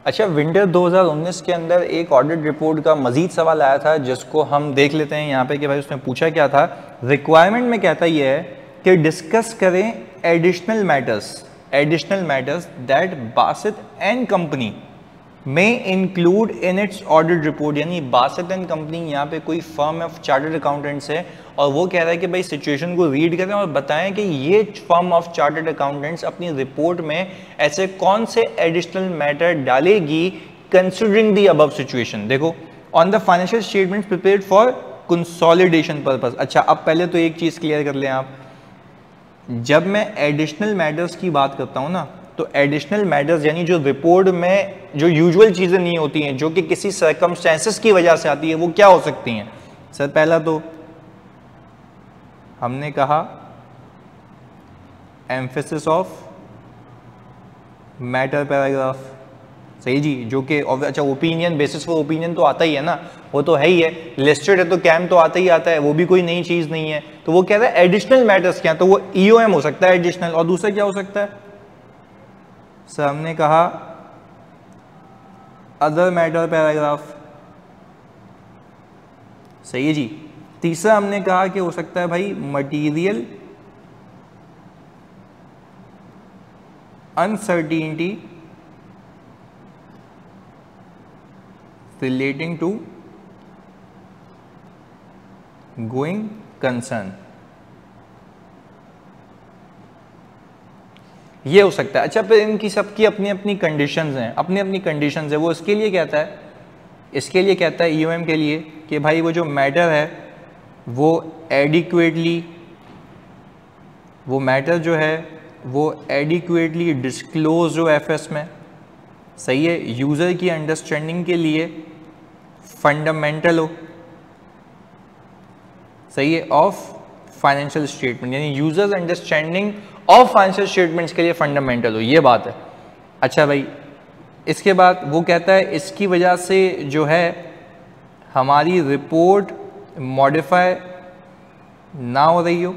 अच्छा, विंटर 2019 के अंदर एक ऑडिट रिपोर्ट का मजीद सवाल आया था जिसको हम देख लेते हैं यहाँ पे कि भाई उसने पूछा क्या था। रिक्वायरमेंट में कहता ये है कि डिस्कस करें additional matters that Basit and company में include in its audit report. यानी बासित एंड कंपनी यहाँ पे कोई फर्म ऑफ चार्टर्ड अकाउंटेंट्स है और वो कह रहा है कि भाई सिचुएशन को रीड करें और बताएं कि ये फर्म ऑफ चार्टर्ड अकाउंटेंट्स अपनी रिपोर्ट में ऐसे कौन से एडिशनल मैटर डालेगी कंसिडरिंग द अबव सिचुएशन। देखो, on the financial statements prepared for consolidation purpose. अच्छा, अब पहले तो एक चीज क्लियर कर लें आप, जब मैं एडिशनल मैटर्स की बात करता हूं ना, तो एडिशनल मैटर्स यानी जो रिपोर्ट में जो यूजुअल चीजें नहीं होती हैं, जो कि किसी सर्कमस्टेंसेस की वजह से आती है, वो क्या हो सकती हैं। सर, पहला तो हमने कहा एम्फेसिस ऑफ मैटर पैराग्राफ, सही जी, जो कि अच्छा ओपिनियन, बेसिस फॉर ओपिनियन तो आता ही है ना, वो तो है ही है। लिस्टेड है तो कैम तो आता ही आता है, वो भी कोई नई चीज नहीं है। तो वो कह रहा है एडिशनल मैटर्स क्या, तो वो ईओएम हो सकता है एडिशनल, और दूसरा क्या हो सकता है सर, हमने कहा अदर मैटर पैराग्राफ, सही है जी। तीसरा हमने कहा कि हो सकता है भाई material uncertainty relating to going concern, ये हो सकता है। अच्छा, फिर इनकी सबकी अपनी अपनी कंडीशंस हैं, अपनी अपनी कंडीशंस है। वो इसके लिए कहता है, इसके लिए कहता है ईओएम के लिए कि भाई वो जो मैटर है वो एडिक्वेटली, वो मैटर जो है वो एडिक्वेटली डिस्क्लोज हो एफएस में, सही है, यूजर की अंडरस्टैंडिंग के लिए फंडामेंटल हो, सही है, ऑफ फाइनेंशियल स्टेटमेंट, यानी users understanding of financial statements के लिए फंडामेंटल हो, ये बात है। अच्छा भाई, इसके बाद वो कहता है इसकी वजह से जो है हमारी रिपोर्ट मॉडिफाई ना हो रही हो,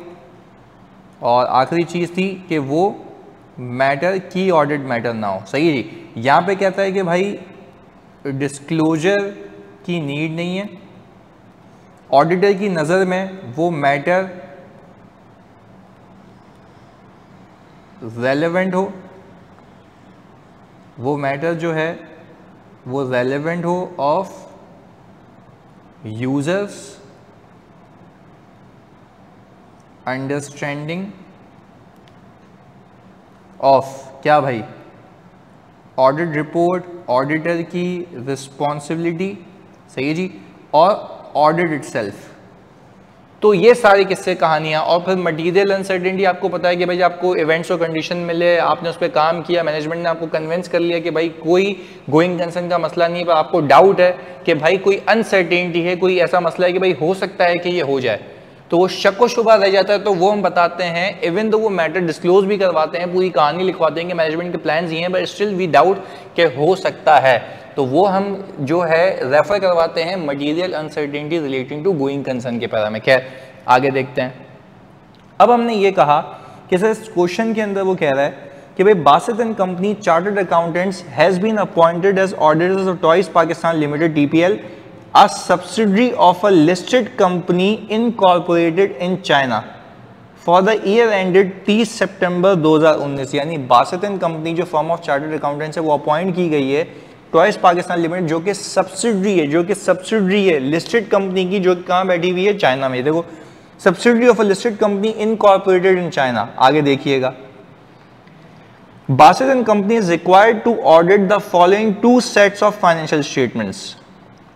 और आखिरी चीज़ थी कि वो मैटर की ऑडिट मैटर ना हो, सही है जी। यहाँ पे कहता है कि भाई डिस्क्लोजर की नीड नहीं है, ऑडिटर की नज़र में वो मैटर रेलेवेंट हो, वो मैटर जो है वो रेलेवेंट हो ऑफ यूजर्स अंडरस्टैंडिंग ऑफ क्या भाई, ऑडिट रिपोर्ट, ऑडिटर की रिस्पॉन्सिबिलिटी, सही है जी, और ऑडिट इटसेल्फ। तो ये सारी किस्से कहानियाँ। और फिर मटीरियल अनसर्टेनिटी, आपको पता है कि भाई आपको इवेंट्स और कंडीशन मिले, आपने उस पर काम किया, मैनेजमेंट ने आपको कन्विंस कर लिया कि भाई कोई गोइंग कंसर्न का मसला नहीं है, पर आपको डाउट है कि भाई कोई अनसर्टेनिटी है, कोई ऐसा मसला है कि भाई हो सकता है कि ये हो जाए, तो वो शक व शुबा रह जाता है। तो वो हम बताते हैं, इवन तो वो मैटर डिस्क्लोज भी करवाते हैं, पूरी कहानी लिखवाते हैं कि मैनेजमेंट के प्लान्स ये हैं, बट स्टिल वी डाउट कि हो सकता है, तो वो हम जो है रेफर करवाते हैं material uncertainty relating to going concern के पैरा में। खैर, आगे देखते हैं। अब हमने ये कहा कि सर इस क्वेश्चन के अंदर वो कह रहा है कि भाई Basit and company chartered accountants has been appointed as auditors of toys Pakistan limited TPL, a subsidiary of a listed company incorporated in China for the year ended 30 सितंबर 2019। यानी बासित एंड कंपनी जो फर्म ऑफ चार्टर्ड अकाउंटेंट्स है वो appoint की गई है toys Pakistan limited, जो कि subsidiary है, लिस्टेड कंपनी की, जो कहाँ बैठी हुई है, चाइना में। देखो, subsidiary of a listed company incorporated in China. आगे देखिएगा, Basit and company is required to audit the following two sets of financial statements.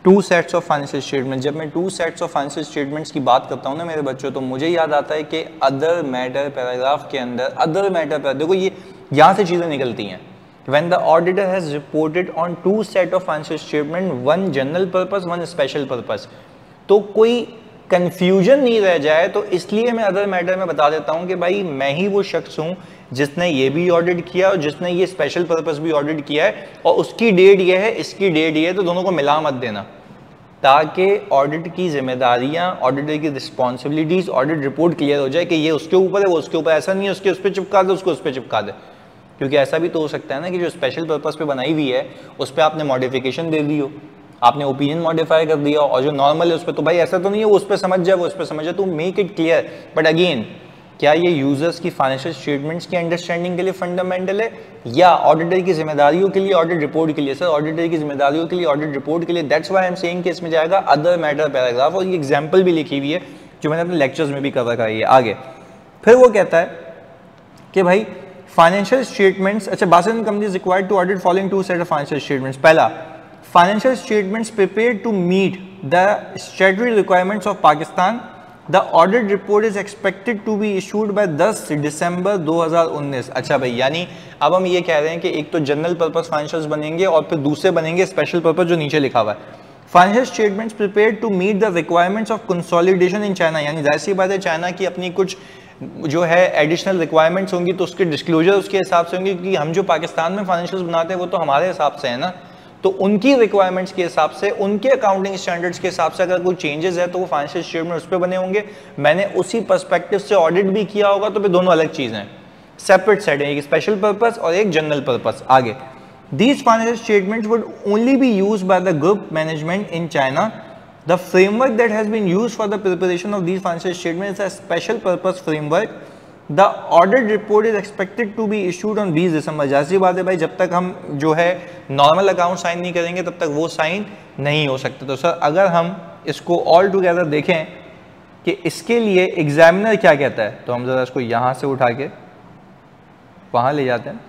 Two sets of financial statement, जब मैं two sets of financial statements की बात करता हूँ ना मेरे बच्चों, तो मुझे याद आता है कि अदर मैटर पैराग्राफ के अंदर अदर मैटर, देखो ये यहाँ से चीज़ें निकलती हैं। When the auditor has reported on two set of financial statement, one general purpose, one special purpose, तो कोई कंफ्यूजन नहीं रह जाए, तो इसलिए मैं अदर मैटर में बता देता हूँ कि भाई मैं ही वो शख्स हूँ जिसने ये भी ऑडिट किया और जिसने ये स्पेशल पर्पस भी ऑडिट किया है, और उसकी डेट ये है, इसकी डेट ये है, तो दोनों को मिला मत देना, ताकि ऑडिट की जिम्मेदारियां, ऑडिटर की रिस्पॉन्सिबिलिटीज, ऑडिट रिपोर्ट क्लियर हो जाए कि ये उसके ऊपर है, वो उसके ऊपर, ऐसा नहीं है उसके उस पर चिपका दे, उसको उस पर चिपका दे। क्योंकि ऐसा भी तो हो सकता है ना कि जो स्पेशल पर्पस पे बनाई हुई है उस पर आपने मॉडिफिकेशन दे दी हो, आपने ओपिनियन मॉडिफाई कर दिया, और जो नॉर्मल है उस पर तो भाई ऐसा तो नहीं है वो उस पर समझ जाए, वो उस पर समझ जाए, तो make it clear. But again क्या ये यूजर्स की फाइनेंशियल स्टेटमेंट्स की अंडरस्टैंडिंग के लिए फंडामेंटल है या ऑडिटर की जिम्मेदारियों के लिए, ऑडिट रिपोर्ट के लिए? सर ऑडिटर की जिम्मेदारियों के लिए, ऑडिट रिपोर्ट के लिए। That's why I am saying कि इसमें जाएगा अदर मैटर पैराग्राफ, और ये एग्जांपल भी लिखी हुई है जो मैंने अपने लेक्चर्स में भी कर रखा है। आगे फिर वो कहता है कि भाई फाइनेंशियल स्टेटमेंट्स, अच्छा Basit companies required to audit following to set of financial statements. पहला, financial statements prepared to meet the statutory requirements of Pakistan. The audit report is expected to be issued by 10 December 2019। अच्छा भाई, यानी अब हम ये कह रहे हैं कि एक तो जनरल पर्पस फाइनेंशियल्स बनेंगे और फिर दूसरे बनेंगे स्पेशल पर्पस, जो नीचे लिखा हुआ है। Financial statements prepared to meet the requirements of consolidation in China, यानी जाहिर सी बात है चाइना की अपनी कुछ जो है एडिशनल रिक्वायरमेंट्स होंगी तो उसके डिस्क्लोजर उसके हिसाब से होंगे, क्योंकि हम जो पाकिस्तान में फाइनेंशियल्स बनाते हैं वो तो हमारे हिसाब से है ना, तो उनकी रिक्वायरमेंट्स के हिसाब से, उनके अकाउंटिंग स्टैंडर्ड्स के हिसाब से अगर कोई चेंजेस है तो वो फाइनेंशियल स्टेटमेंट उस पर बने होंगे। मैंने उसी पर्सपेक्टिव से ऑडिट भी किया होगा, तो फिर दोनों अलग चीज़ें हैं, सेपरेट सेट है, एक स्पेशल पर्पस और एक जनरल पर्पस। आगे, these financial statements would only be used by the group management in China. The framework that has been used for the preparation of these financial statements is a special purpose framework. The audit report is expected to be issued on 20 दिसंबर। जाहिर बात है भाई, जब तक हम जो है normal account sign नहीं करेंगे तब तक वो साइन नहीं हो सकते। तो सर अगर हम इसको ऑल टुगेदर देखें कि इसके लिए एग्जामिनर क्या कहता है, तो हम ज़रा इसको यहाँ से उठा के वहाँ ले जाते हैं।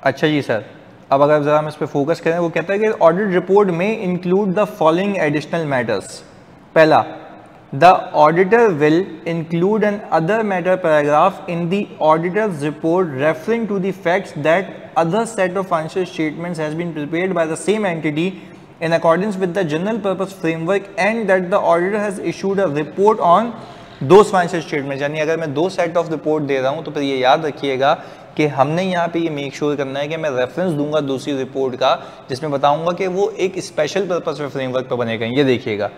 अच्छा जी सर, अब अगर ज़रा हम इस पर फोकस करें, वो कहता है कि ऑडिट रिपोर्ट में include the following additional matters. पहला, the auditor will include an other matter paragraph in the auditor's report referring to the facts that other set of financial statements has been prepared by the same entity in accordance with the general purpose framework and that the auditor has issued a report on those financial statements। यानी अगर मैं दो set of report दे रहा हूँ तो फिर ये याद रखिएगा कि हमने यहाँ पे ये मेक श्योर करना है कि मैं रेफरेंस दूंगा दूसरी रिपोर्ट का जिसमें बताऊंगा कि वो एक स्पेशल पर्पस फ्रेमवर्क पर बनेगा। ये देखिएगा,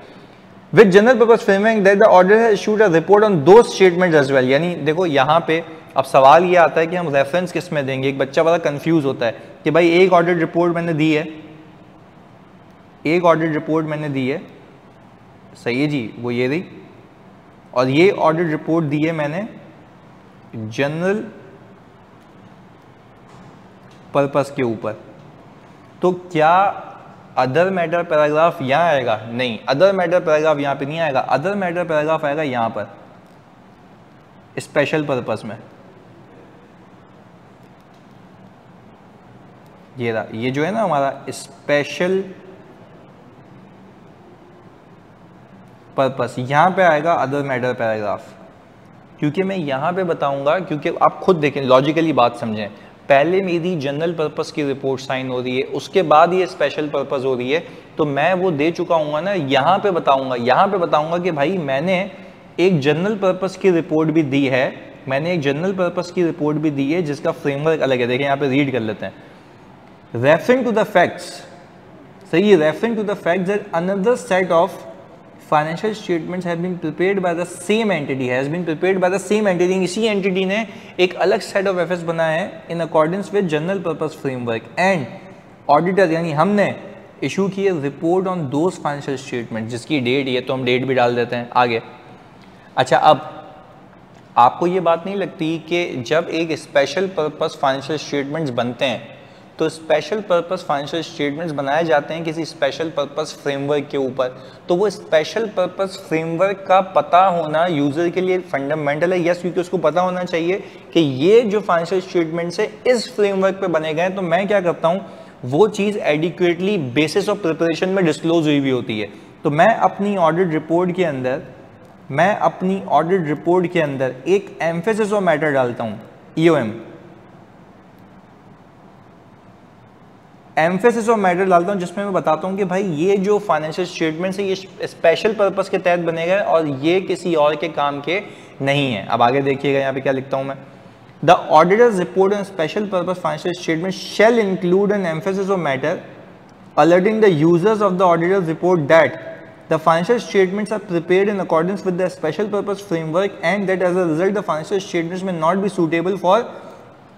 with general purpose framework that the auditor has issued a report on those statements as well. यानी देखो यहाँ पे अब सवाल ये आता है कि हम रेफरेंस किस में देंगे। एक बच्चा बड़ा कंफ्यूज होता है कि भाई एक ऑडिट रिपोर्ट मैंने दी है, एक ऑडिट रिपोर्ट मैंने दी है, सही है जी, वो ये रही, और ये ऑडिट रिपोर्ट दी है मैंने जनरल पर्पस के ऊपर, तो क्या अदर मैटर पैराग्राफ यहाँ आएगा? नहीं, अदर मैटर पैराग्राफ यहाँ पे नहीं आएगा। अदर मैटर पैराग्राफ आएगा यहाँ पर स्पेशल पर्पस में। ये रहा, ये जो है ना हमारा स्पेशल पर्पस, यहाँ पे आएगा अदर मैटर पैराग्राफ, क्योंकि मैं यहाँ पे बताऊंगा, क्योंकि आप खुद देखें लॉजिकली बात समझें, पहले मेरी जनरल पर्पस की रिपोर्ट साइन हो रही है, उसके बाद ये स्पेशल पर्पस हो रही है, तो मैं वो दे चुका हूँ ना, यहाँ पे बताऊंगा कि भाई मैंने एक जनरल पर्पस की रिपोर्ट भी दी है, मैंने एक जनरल पर्पस की रिपोर्ट भी दी है जिसका फ्रेमवर्क अलग है। देखें यहाँ पे रीड कर लेते हैं, रेफरिंग टू द फैक्ट्स, सही है, referring to the facts that another set of financial statements have been prepared by the same entity, has been prepared by the same entity, इसी एंटिटी ने एक अलग सेट ऑफ एफएस बनाया है in accordance with general purpose framework and auditor, यानी हमने issue की है report on those financial statement, जिसकी डेट ये, तो हम डेट भी डाल देते हैं आगे। अच्छा, अब आपको ये बात नहीं लगती कि जब एक स्पेशल पर्पस फाइनेंशियल स्टेटमेंट्स बनते हैं तो स्पेशल पर्पस फाइनेंशियल स्टेटमेंट्स बनाए जाते हैं किसी स्पेशल पर्पस फ्रेमवर्क के ऊपर, तो वो स्पेशल पर्पस फ्रेमवर्क का पता होना यूजर के लिए फंडामेंटल है। यस, क्योंकि उसको पता होना चाहिए कि ये जो फाइनेंशियल स्टेटमेंट्स है इस फ्रेमवर्क पे बने गए हैं, तो मैं क्या करता हूँ, वो चीज़ एडिक्वेटली बेसिस ऑफ प्रिपरेशन में डिस्क्लोज हुई भी होती है। तो मैं अपनी ऑडिट रिपोर्ट के अंदर एक एम्फेसिस ऑफ मैटर डालता हूँ, EOM, एम्फेसिस ऑफ मैटर डालता हूँ, जिसमें मैं बताता हूँ कि भाई ये जो फाइनेंशियल स्टेटमेंट्स है ये स्पेशल पर्पस के तहत बने गए और ये किसी और के काम के नहीं है। अब आगे देखिएगा यहाँ पे क्या लिखता हूँ मैं, the auditor's report and special purpose financial statement shall include an emphasis of matter alerting the users of the auditor's report that the financial statements are prepared in accordance with the special purpose framework and that as a result the financial statements may not be suitable for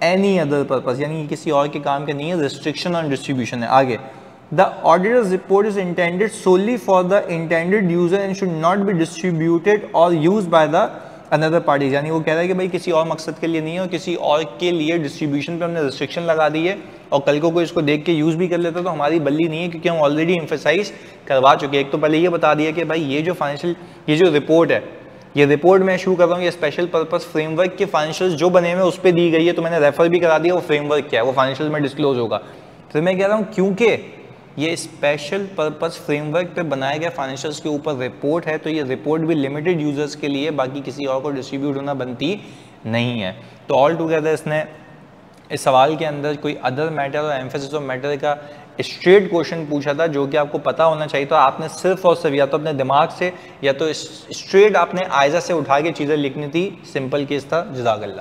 any other purpose. यानी किसी और के काम का नहीं है, restriction on distribution है. आगे the auditor's report is intended solely for the intended user and should not be distributed or used by the another parties. यानी वो कह रहा है कि भाई किसी और मकसद के लिए नहीं है और किसी और के लिए डिस्ट्रीब्यूशन पे हमने रिस्ट्रिक्शन लगा दी है और कल को कोई इसको देख के यूज़ भी कर लेता तो हमारी बल्ली नहीं है, क्योंकि हम ऑलरेडी एम्फेसाइज करवा चुके हैं. एक तो पहले ये बता दिया कि भाई ये जो फाइनेंशियल ये जो रिपोर्ट है, ये रिपोर्ट मैं इशू कर रहा हूँ, ये स्पेशल पर्पस फ्रेमवर्क के फाइनेंशियल जो बने हुए उस पर दी गई है, तो मैंने रेफर भी करा दिया वो फ्रेमवर्क क्या है, वो फाइनेंशियल में डिस्क्लोज होगा. तो मैं कह रहा हूँ क्योंकि ये स्पेशल पर्पस फ्रेमवर्क पे बनाए गए फाइनेंशियल्स के ऊपर रिपोर्ट है, तो ये रिपोर्ट भी लिमिटेड यूजर्स के लिए, बाकी किसी और को डिस्ट्रीब्यूट होना बनती नहीं है. तो ऑल टुगेदर इसने इस सवाल के अंदर कोई अदर मैटर और एम्फेसिस ऑफ मैटर का स्ट्रेट क्वेश्चन पूछा था जो कि आपको पता होना चाहिए. तो आपने सिर्फ और सिर्फ या तो अपने दिमाग से या तो स्ट्रेट आपने आयजा से उठा के चीज़ें लिखनी थी. सिंपल केस था. जज़ाकल्लाह.